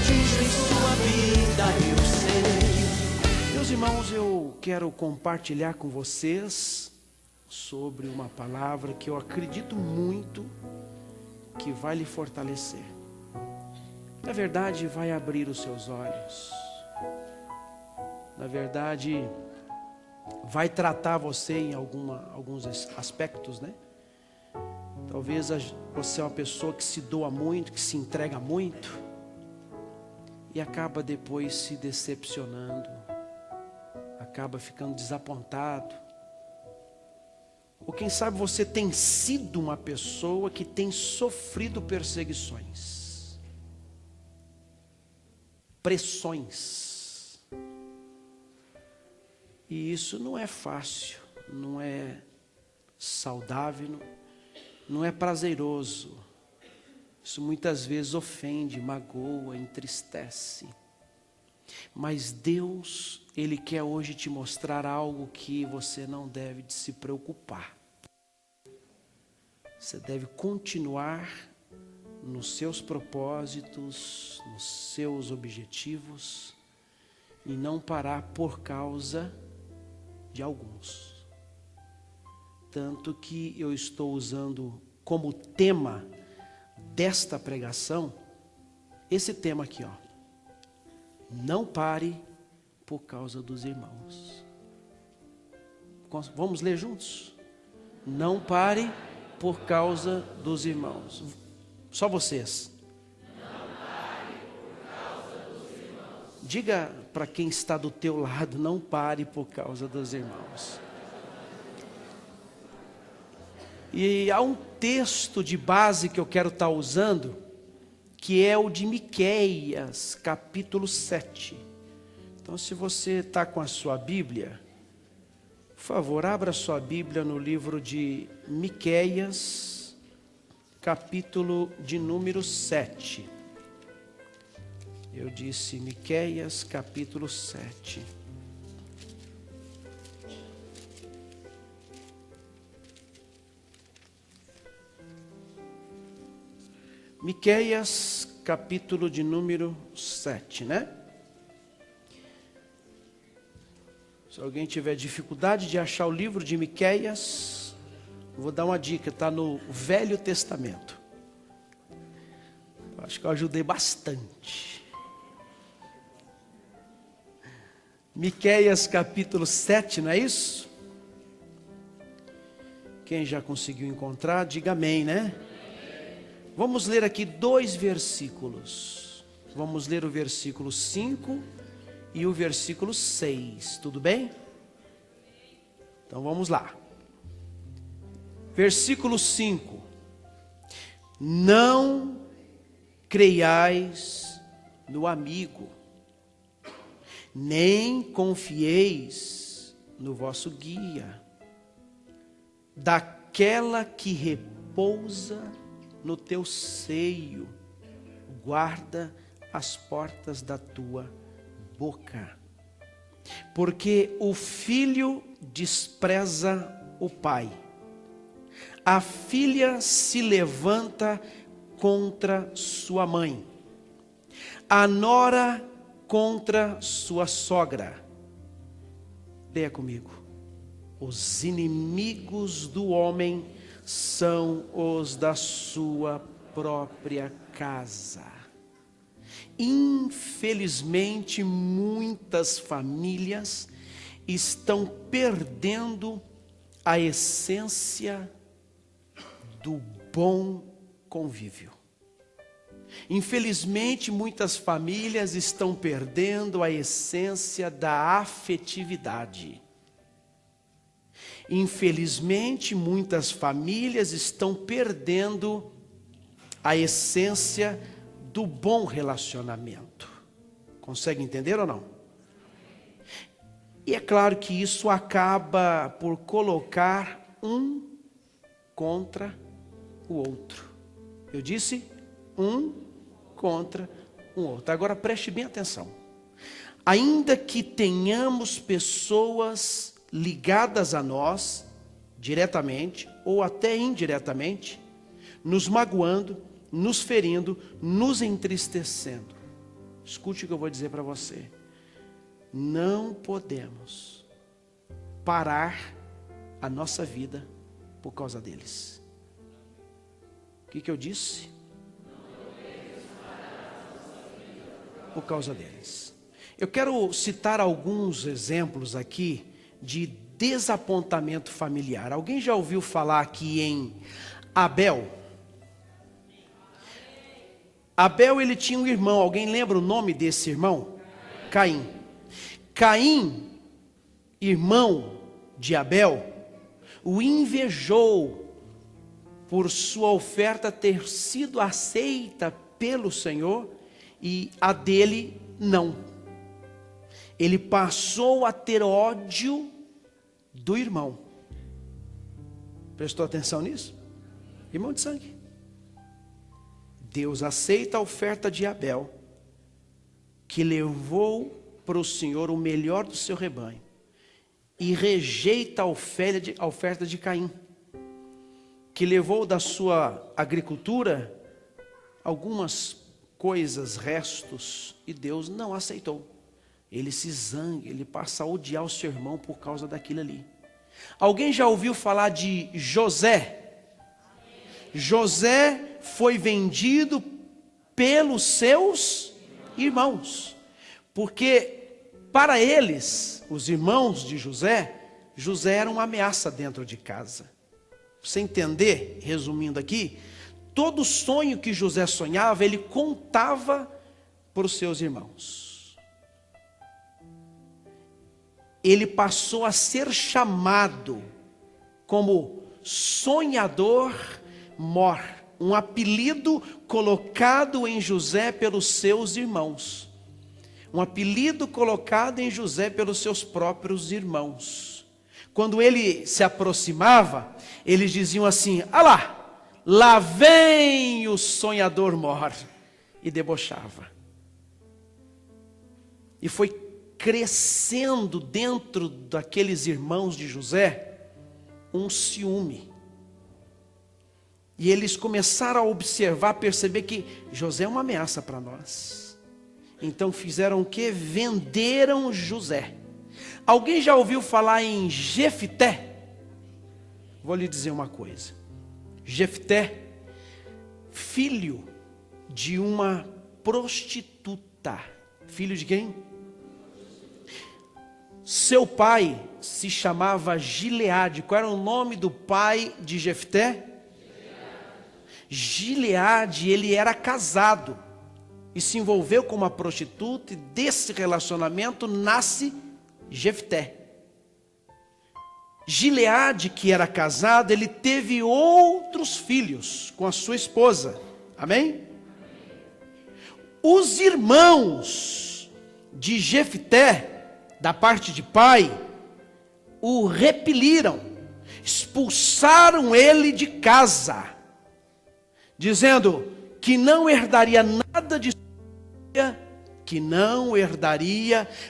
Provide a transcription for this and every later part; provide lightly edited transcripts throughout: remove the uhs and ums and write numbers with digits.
atinge sua vida, eu sei. Meus irmãos, eu quero compartilhar com vocês sobre uma palavra que eu acredito muito que vai lhe fortalecer. Na verdade, vai abrir os seus olhos. Na verdade, vai tratar você em alguns aspectos, né? Talvez você é uma pessoa que se doa muito, que se entrega muito e acaba depois se decepcionando, acaba ficando desapontado. Ou quem sabe você tem sido uma pessoa que tem sofrido perseguições, pressões. E isso não é fácil, não é saudável, não é prazeroso. Isso muitas vezes ofende, magoa, entristece. Mas Deus, Ele quer hoje te mostrar algo que você não deve de se preocupar. Você deve continuar nos seus propósitos, nos seus objetivos e não parar por causa de alguns. Tanto que eu estou usando como tema desta pregação esse tema aqui, ó. Não pare por causa dos irmãos. Vamos ler juntos? Não pare por causa dos irmãos. Só vocês. Não pare por causa dos irmãos. Diga para quem está do teu lado, não pare por causa dos irmãos. E há um texto de base que eu quero estar usando, que é o de Miqueias, capítulo 7. Então, se você está com a sua Bíblia, por favor, abra a sua Bíblia no livro de Miqueias, capítulo de número 7. Eu disse Miqueias, capítulo 7. Miqueias, capítulo de número 7, né? Se alguém tiver dificuldade de achar o livro de Miqueias, vou dar uma dica, está no Velho Testamento. Acho que eu ajudei bastante. Miqueias, capítulo 7, não é isso? Quem já conseguiu encontrar, diga amém, né? Vamos ler aqui 2 versículos. Vamos ler o versículo 5 e o versículo 6. Tudo bem? Então vamos lá. Versículo 5. Não creiais no amigo, nem confieis no vosso guia, daquela que repousa no teu seio, guarda as portas da tua boca. Porque o filho despreza o pai, a filha se levanta contra sua mãe, a nora contra sua sogra. Leia comigo. Os inimigos do homem são os da sua própria casa. Infelizmente, muitas famílias estão perdendo a essência do bom convívio. Infelizmente, muitas famílias estão perdendo a essência da afetividade. Infelizmente, muitas famílias estão perdendo a essência do bom relacionamento. Consegue entender ou não? E é claro que isso acaba por colocar um contra o outro. Eu disse um contra o outro. Agora preste bem atenção. Ainda que tenhamos pessoas ligadas a nós, diretamente ou até indiretamente, nos magoando, nos ferindo, nos entristecendo. escute o que eu vou dizer para você. Não podemos parar a nossa vida por causa deles. O que eu disse? Por causa deles. Eu quero citar alguns exemplos aqui de desapontamento familiar. Alguém já ouviu falar aqui em Abel? Abel, ele tinha um irmão. Alguém lembra o nome desse irmão? Caim. Caim, irmão de Abel, o invejou por sua oferta ter sido aceita pelo Senhor e a dele não. Ele passou a ter ódio do irmão. Prestou atenção nisso? Irmão de sangue. Deus aceita a oferta de Abel, que levou para o Senhor o melhor do seu rebanho, e rejeita a oferta de Caim, que levou da sua agricultura algumas coisas, restos, e Deus não aceitou. Ele se zanga, ele passa a odiar o seu irmão por causa daquilo ali. Alguém já ouviu falar de José? José foi vendido pelos seus irmãos, porque para eles, os irmãos de José, José era uma ameaça dentro de casa. Você entender, resumindo aqui, todo sonho que José sonhava, ele contava para os seus irmãos. Ele passou a ser chamado como sonhador mor, um apelido colocado em José pelos seus irmãos. Um apelido colocado em José pelos seus próprios irmãos. Quando ele se aproximava, eles diziam assim: ah lá vem o sonhador mor, e debochava. E foi crescendo dentro daqueles irmãos de José um ciúme. E eles começaram a observar, perceber que José é uma ameaça para nós. Então fizeram o quê? Venderam José. Alguém já ouviu falar em Jefté? Vou lhe dizer uma coisa. Jefté, filho de uma prostituta. Filho de quem? Seu pai se chamava Gileade. Qual era o nome do pai de Jefté? Gileade, ele era casado e se envolveu com uma prostituta, e desse relacionamento nasce Jefté. Gileade, que era casado, ele teve outros filhos com a sua esposa. Amém? Os irmãos de Jefté, da parte de pai, o repeliram, expulsaram ele de casa, dizendo que não herdaria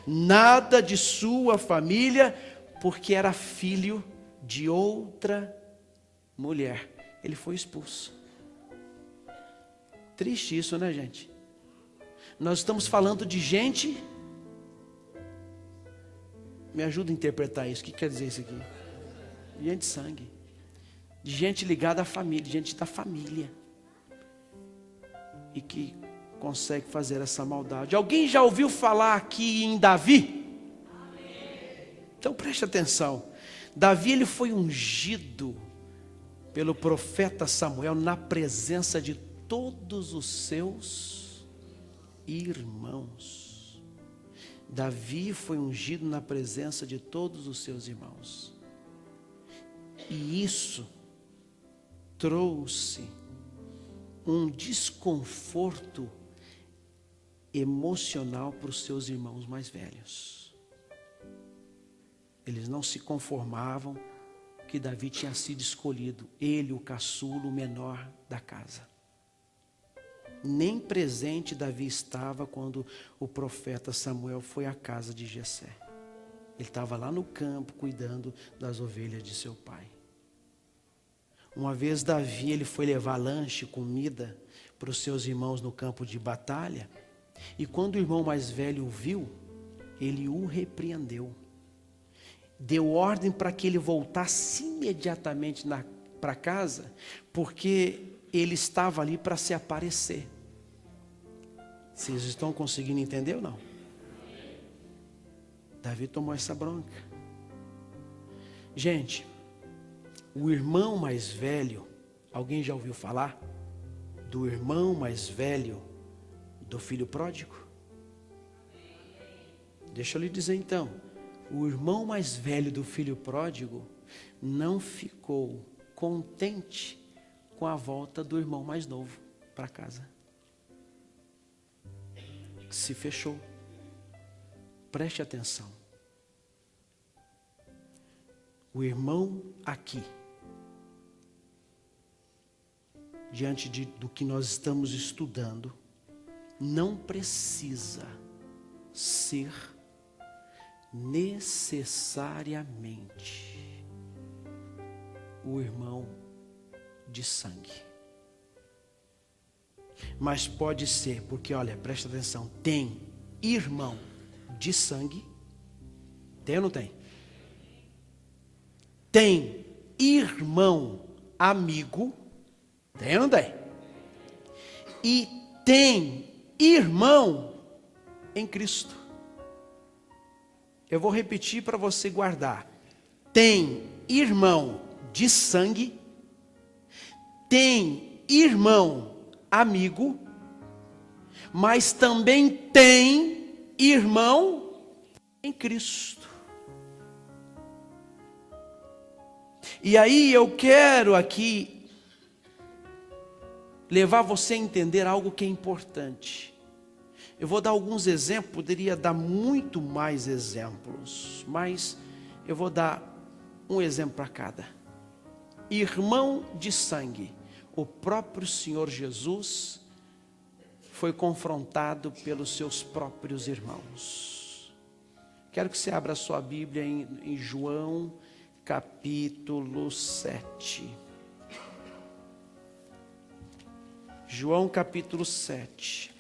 nada de sua família, porque era filho de outra mulher. Ele foi expulso. Triste isso, né, gente? Nós estamos falando de gente. Me ajuda a interpretar isso. O que quer dizer isso aqui? Gente de sangue. De gente ligada à família, de gente da família. E que consegue fazer essa maldade. Alguém já ouviu falar aqui em Davi? Então preste atenção. Davi, ele foi ungido pelo profeta Samuel na presença de todos os seus irmãos. Davi foi ungido na presença de todos os seus irmãos. E isso trouxe um desconforto emocional para os seus irmãos mais velhos. Eles não se conformavam que Davi tinha sido escolhido, ele, o caçulo, o menor da casa. Nem presente Davi estava quando o profeta Samuel foi à casa de Jessé. Ele estava lá no campo cuidando das ovelhas de seu pai. Uma vez Davi, ele foi levar lanche, comida para os seus irmãos no campo de batalha. E quando o irmão mais velho o viu, ele o repreendeu. Deu ordem para que ele voltasse imediatamente para casa, porque ele estava ali para se aparecer. Vocês estão conseguindo entender ou não? Davi tomou essa bronca. Gente, o irmão mais velho, alguém já ouviu falar do irmão mais velho do filho pródigo? Deixa eu lhe dizer então, o irmão mais velho do filho pródigo não ficou contente com a volta do irmão mais novo para casa. Se fechou. Preste atenção. O irmão aqui, diante do que nós estamos estudando, não precisa ser necessariamente o irmão de sangue. Mas pode ser, porque olha, presta atenção, tem irmão de sangue, tem ou não tem? Tem irmão amigo, tem ou não tem? E tem irmão em Cristo. Eu vou repetir para você guardar. Tem irmão de sangue, tem irmão amigo, mas também tem irmão em Cristo. E aí eu quero aqui levar você a entender algo que é importante. Eu vou dar alguns exemplos, poderia dar muito mais exemplos, mas eu vou dar um exemplo para cada. Irmão de sangue. O próprio Senhor Jesus foi confrontado pelos seus próprios irmãos. Quero que você abra a sua Bíblia em João capítulo 7. João capítulo 7.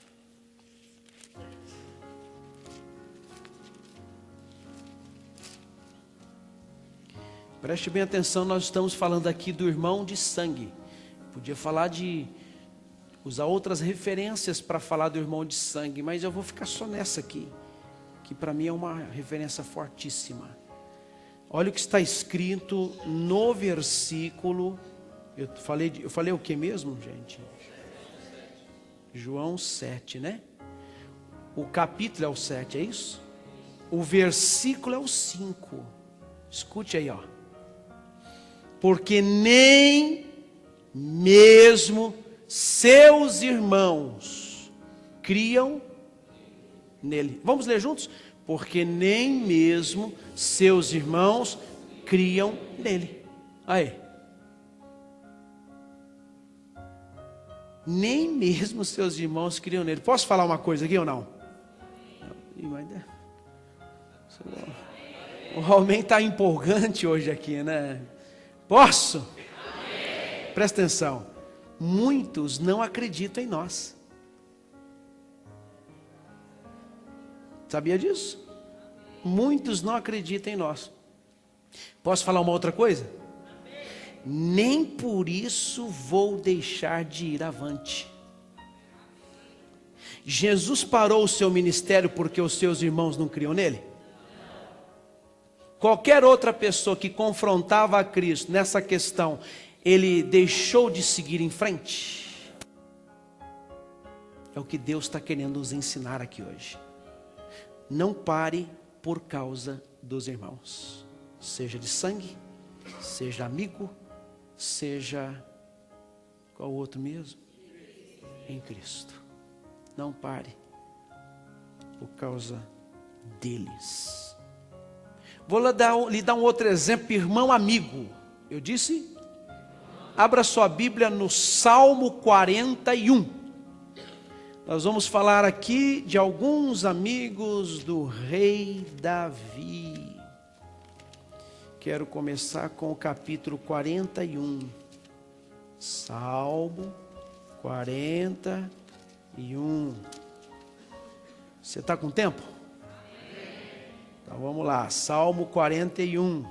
Preste bem atenção, nós estamos falando aqui do irmão de sangue. Podia falar usar outras referências para falar do irmão de sangue, mas eu vou ficar só nessa aqui, que para mim é uma referência fortíssima. Olha o que está escrito no versículo, eu falei o que mesmo, gente? João 7, né? O capítulo é o 7, é isso? O versículo é o 5. Escute aí, ó. Porque nem mesmo seus irmãos criam nele. Vamos ler juntos? Porque nem mesmo seus irmãos criam nele. Aí. Nem mesmo seus irmãos criam nele. Posso falar uma coisa aqui ou não? O homem está empolgante hoje aqui, né? Posso? Amém. Presta atenção. Muitos não acreditam em nós. Sabia disso? Muitos não acreditam em nós. Posso falar uma outra coisa? Amém. Nem por isso vou deixar de ir avante. Jesus parou o seu ministério porque os seus irmãos não criam nele? Qualquer outra pessoa que confrontava a Cristo nessa questão, ele deixou de seguir em frente? É o que Deus está querendo nos ensinar aqui hoje. Não pare por causa dos irmãos, seja de sangue, seja amigo, seja qual outro mesmo? Em Cristo. Não pare por causa deles. Vou lhe dar um outro exemplo, irmão amigo. Eu disse? Abra sua Bíblia no Salmo 41. Nós vamos falar aqui de alguns amigos do rei Davi. Quero começar com o capítulo 41. Salmo 41. Você está com tempo? Então vamos lá, Salmo 41.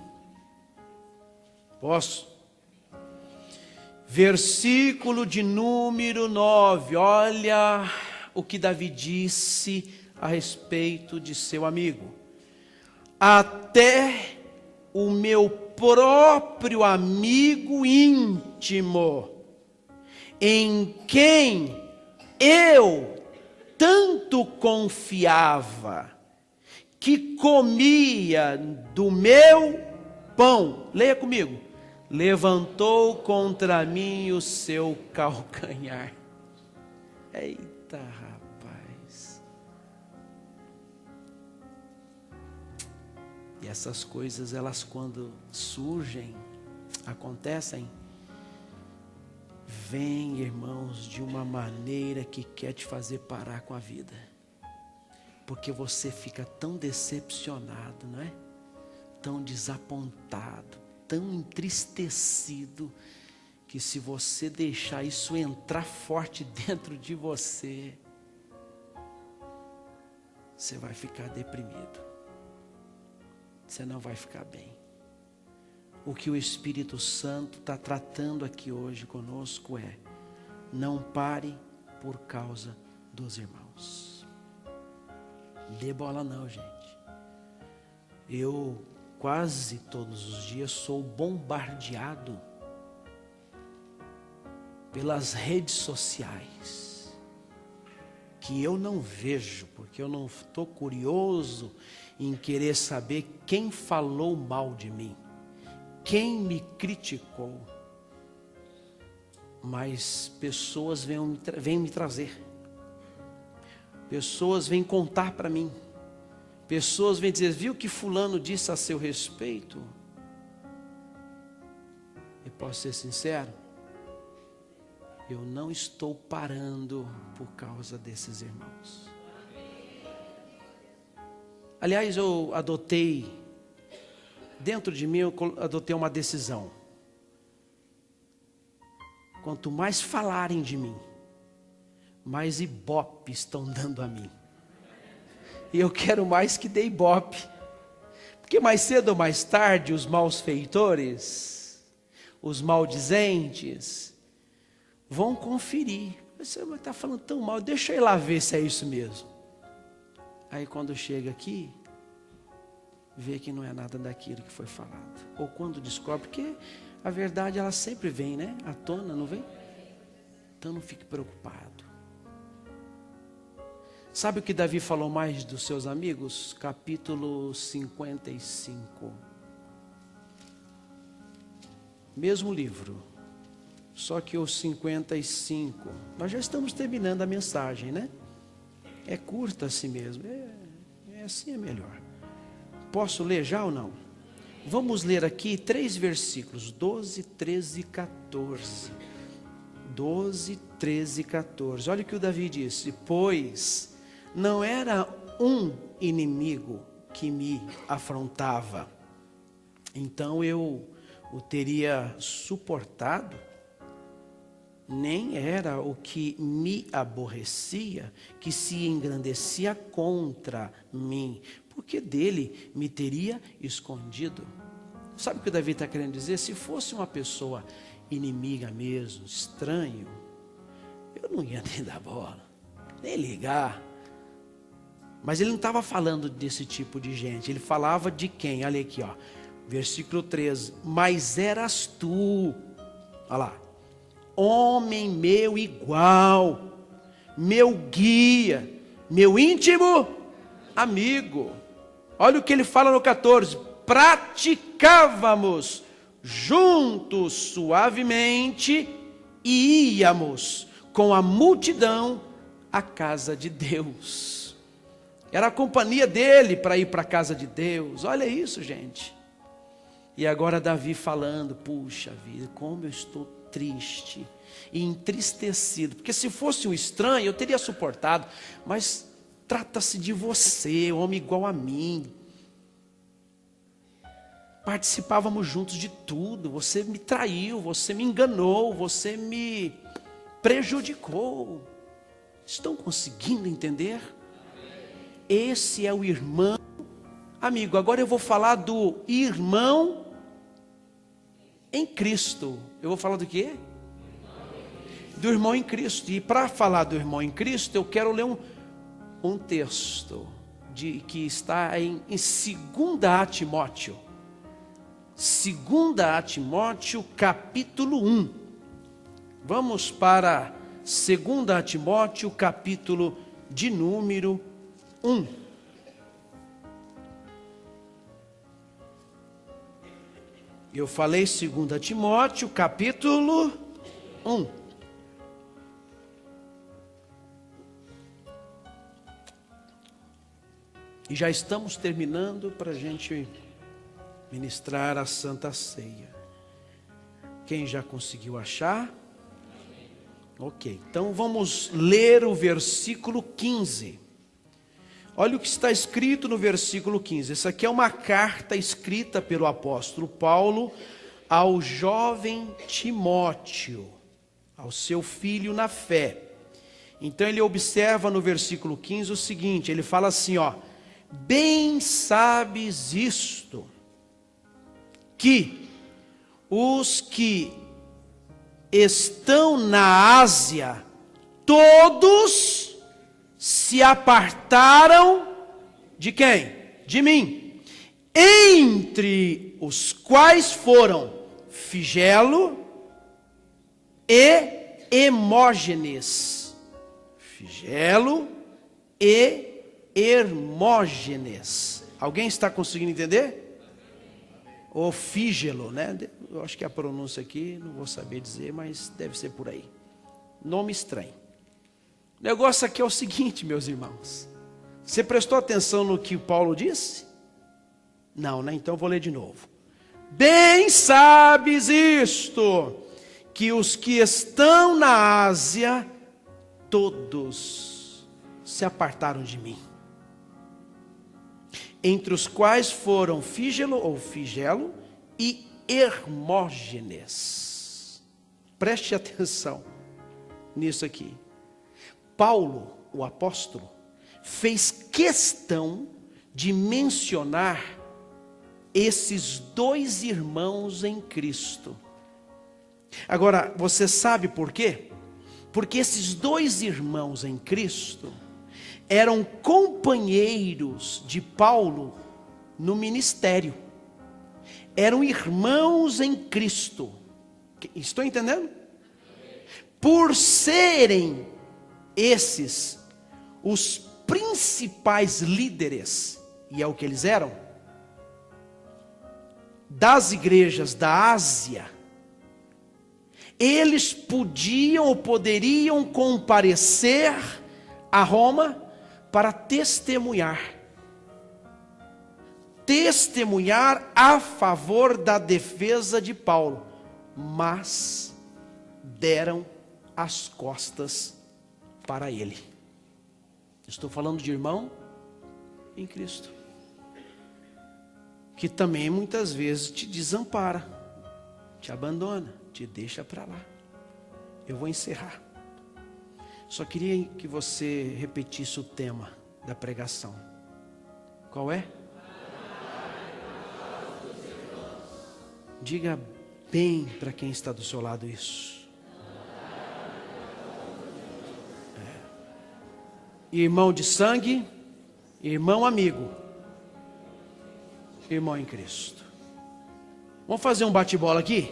Posso? Versículo de número 9. Olha o que Davi disse a respeito de seu amigo. Até o meu próprio amigo íntimo, em quem eu tanto confiava, que comia do meu pão, leia comigo, levantou contra mim o seu calcanhar. Eita, rapaz. E essas coisas, elas quando surgem, acontecem, vêm, irmãos, de uma maneira que quer te fazer parar com a vida. Porque você fica tão decepcionado, não é? Tão desapontado, tão entristecido, que se você deixar isso entrar forte dentro de você, você vai ficar deprimido. Você não vai ficar bem. O que o Espírito Santo está tratando aqui hoje conosco é: não pare por causa dos irmãos. Dê bola não, gente. Eu quase todos os dias sou bombardeado pelas redes sociais, que eu não vejo, porque eu não estou curioso em querer saber quem falou mal de mim, quem me criticou. Mas pessoas vêm me trazer, pessoas vêm contar para mim, pessoas vêm dizer: viu o que fulano disse a seu respeito? E posso ser sincero, eu não estou parando por causa desses irmãos. Aliás, eu adotei, dentro de mim eu adotei uma decisão. Quanto mais falarem de mim, mais ibope estão dando a mim. E eu quero mais que dê ibope. Porque mais cedo ou mais tarde, os malfeitores, os maldizentes, vão conferir. Você está falando tão mal, deixa eu ir lá ver se é isso mesmo. Aí quando chega aqui, vê que não é nada daquilo que foi falado. Ou quando descobre, porque a verdade ela sempre vem, né? À tona, não vem? Então não fique preocupado. Sabe o que Davi falou mais dos seus amigos? Capítulo 55. Mesmo livro, só que o 55. Nós já estamos terminando a mensagem, né? É curta assim mesmo. Assim é melhor. Posso ler já ou não? Vamos ler aqui 3 versículos, 12, 13 e 14. 12, 13 e 14. Olha o que o Davi disse: pois não era um inimigo que me afrontava, então eu o teria suportado, nem era o que me aborrecia, que se engrandecia contra mim, porque dele me teria escondido. Sabe o que o Davi está querendo dizer? Se fosse uma pessoa inimiga mesmo, estranho, eu não ia nem dar bola, nem ligar. Mas ele não estava falando desse tipo de gente, ele falava de quem? Olha aqui, ó, versículo 13: mas eras tu, olha lá, homem meu igual, meu guia, meu íntimo amigo. Olha o que ele fala no 14: praticávamos juntos suavemente e íamos com a multidão à casa de Deus. Era a companhia dele para ir para a casa de Deus. Olha isso, gente. E agora Davi falando: puxa vida, como eu estou triste e entristecido, porque se fosse um estranho eu teria suportado, mas trata-se de você, homem igual a mim, participávamos juntos de tudo, você me traiu, você me enganou, você me prejudicou. Estão conseguindo entender? esse é o irmão. Amigo, agora eu vou falar do irmão em Cristo. Eu vou falar do quê? Do irmão em Cristo. E para falar do irmão em Cristo, eu quero ler um texto que está em 2 Timóteo. 2 Timóteo, capítulo 1. Vamos para 2 Timóteo, capítulo de número 1. Eu falei 2 Timóteo, capítulo 1. E já estamos terminando para a gente ministrar a Santa Ceia. Quem já conseguiu achar? Ok, então vamos ler o versículo 15. Olha o que está escrito no versículo 15. Essa aqui é uma carta escrita pelo apóstolo Paulo ao jovem Timóteo, ao seu filho na fé. Então ele observa no versículo 15 o seguinte, ele fala assim, ó: bem sabes isto, que os que estão na Ásia, todos se apartaram de quem? De mim. Entre os quais foram Figelo e Hermógenes. Figelo e Hermógenes. Alguém está conseguindo entender? Ou Fígelo, né? Eu acho que a pronúncia aqui, não vou saber dizer, mas deve ser por aí. Nome estranho. O negócio aqui é o seguinte, meus irmãos. Você prestou atenção no que Paulo disse? Não, né? Então eu vou ler de novo. Bem sabes isto, que os que estão na Ásia, todos se apartaram de mim. Entre os quais foram Fígelo ou Figelo e Hermógenes. Preste atenção nisso aqui. Paulo, o apóstolo, fez questão de mencionar esses dois irmãos em Cristo. Agora, você sabe por quê? Porque esses dois irmãos em Cristo eram companheiros de Paulo no ministério. Eram irmãos em Cristo. Estou entendendo? Por serem esses os principais líderes, e é o que eles eram, das igrejas da Ásia, eles podiam ou poderiam comparecer a Roma para testemunhar a favor da defesa de Paulo, mas deram as costas para ele. Estou falando de irmão em Cristo, que também muitas vezes te desampara, te abandona, te deixa para lá. Eu vou encerrar. Só queria que você repetisse o tema da pregação. Qual é? Diga bem para quem está do seu lado isso. Irmão de sangue, irmão amigo, irmão em Cristo. Vamos fazer um bate-bola aqui?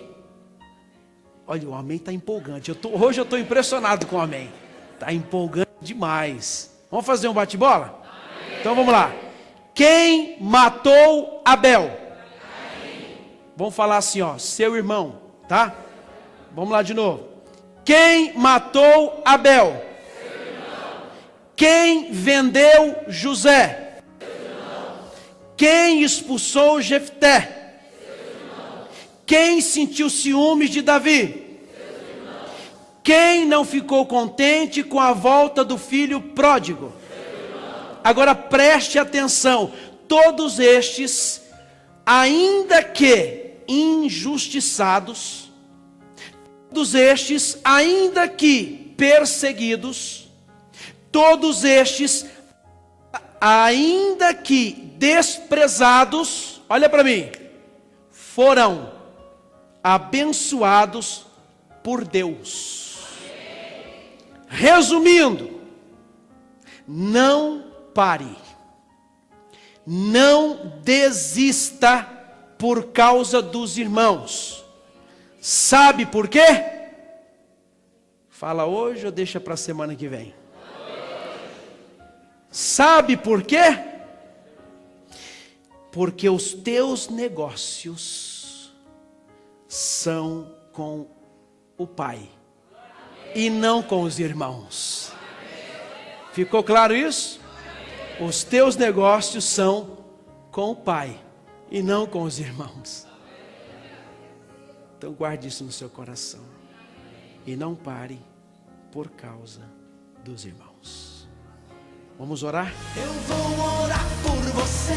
Olha, o amém está empolgante. Hoje eu estou impressionado com o amém. Está empolgante demais. Vamos fazer um bate-bola? Então vamos lá. Quem matou Abel? Vamos falar assim, ó, seu irmão, tá? Vamos lá de novo. Quem matou Abel? Quem vendeu José? Quem expulsou Jefté? Quem sentiu ciúmes de Davi? Quem não ficou contente com a volta do filho pródigo? Agora preste atenção. Todos estes, ainda que injustiçados, todos estes, ainda que perseguidos, todos estes, ainda que desprezados, olha para mim, foram abençoados por Deus. Resumindo, não pare, não desista por causa dos irmãos. Sabe por quê? Fala hoje ou deixa para a semana que vem? Sabe por quê? Porque os teus negócios são com o Pai e não com os irmãos. Ficou claro isso? Os teus negócios são com o Pai e não com os irmãos. Então guarde isso no seu coração e não pare por causa dos irmãos. Vamos orar? Eu vou orar por você.